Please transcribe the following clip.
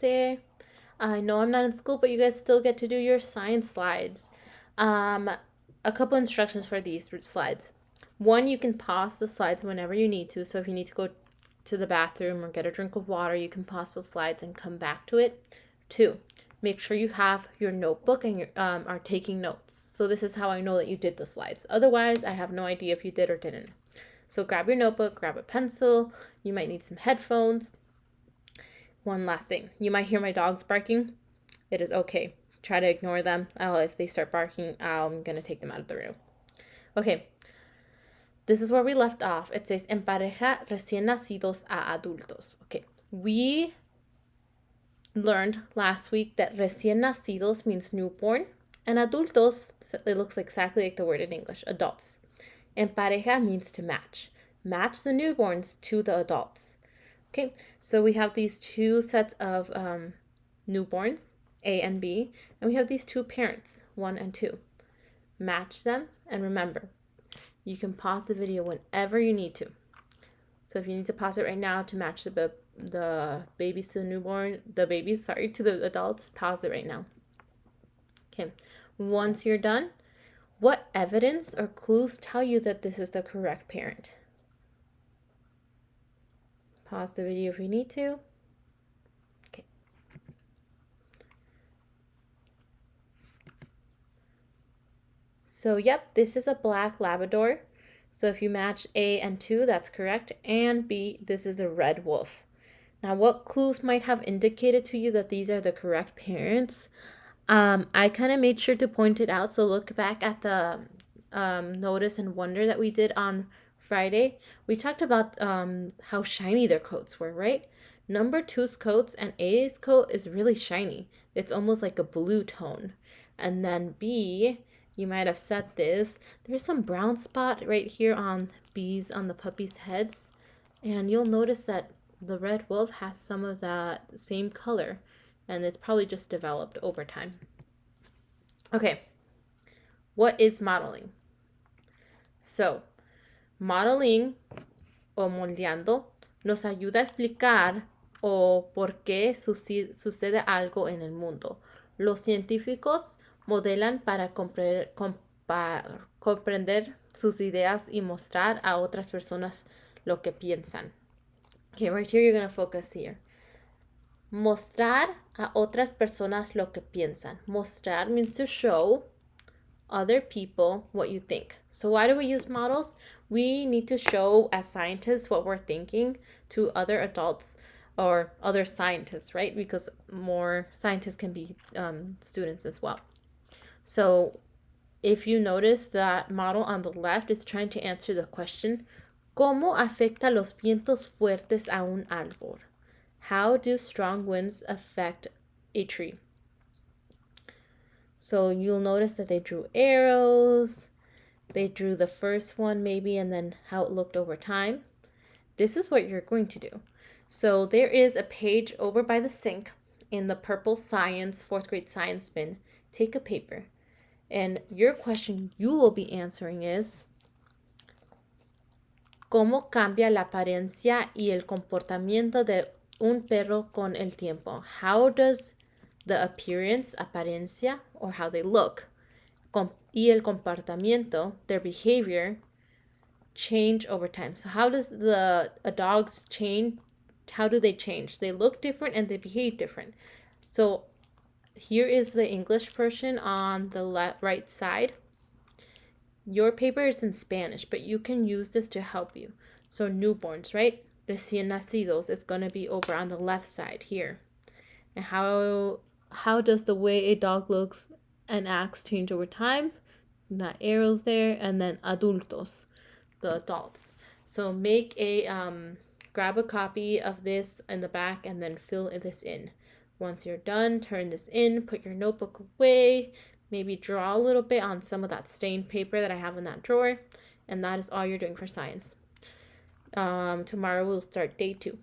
I know I'm not in school, but you guys still get to do your science slides. A couple instructions for these slides. One, you can pause the slides whenever you need to. So if you need to go to the bathroom or get a drink of water, you can pause the slides and come back to it. Two, make sure you have your notebook and are taking notes. So this is how I know that you did the slides. Otherwise, I have no idea if you did or didn't. So grab your notebook, grab a pencil. You might need some headphones. One last thing. You might hear my dogs barking. It is okay. Try to ignore them. If they start barking, I'm going to take them out of the room. Okay. This is where we left off. It says, empareja recién nacidos a adultos. Okay. We learned last week that recién nacidos means newborn, and adultos, it looks exactly like the word in English, adults. Empareja means to match. Match the newborns to the adults. Okay, so we have these two sets of newborns, A and B, and we have these two parents, 1 and 2. Match them, and remember, you can pause the video whenever you need to. So if you need to pause it right now to match the babies to the adults, pause it right now. Okay, once you're done, what evidence or clues tell you that this is the correct parent? Pause the video if you need to. Okay. So, yep, this is a black Labrador. So if you match A and 2, that's correct. And B, this is a red wolf. Now, what clues might have indicated to you that these are the correct parents? I kind of made sure to point it out. So look back at the notice and wonder that we did on Friday. We talked about how shiny their coats were, right? Number 2's coats and A's coat is really shiny. It's almost like a blue tone. And then B, you might have said this, there's some brown spot right here on the puppy's heads. And you'll notice that the red wolf has some of that same color. And it's probably just developed over time. Okay, what is modeling? So, modeling o moldeando nos ayuda a explicar o por qué sucede algo en el mundo. Los científicos modelan para comprender sus ideas y mostrar a otras personas lo que piensan. Okay, right here you're going to focus here. Mostrar a otras personas lo que piensan. Mostrar means to show other people what you think. So why do we use models? We need to show as scientists what we're thinking to other adults or other scientists, right? Because more scientists can be students as well. So if you notice that model on the left is trying to answer the question, ¿Cómo afecta los vientos fuertes a un árbol? How do strong winds affect a tree? So you'll notice that they drew arrows. They drew the first one maybe and then how it looked over time. This is what you're going to do. So there is a page over by the sink in the purple science, 4th grade science bin. Take a paper. And your question you will be answering is, ¿Cómo cambia la apariencia y el comportamiento de un perro con el tiempo? How does the appearance, apariencia, or how they look, y el comportamiento, their behavior, change over time? So how does a dog's change? How do they change? They look different and they behave different. So here is the English version on the right side. Your paper is in Spanish, but you can use this to help you. So newborns, right? Recién nacidos is going to be over on the left side here. And how does the way a dog looks and acts change over time? That arrows there. And then adultos, the adults. So make grab a copy of this in the back and then fill this in. Once you're done, turn this in, put your notebook away, maybe draw a little bit on some of that stained paper that I have in that drawer. And that is all you're doing for science. Tomorrow we'll start day 2.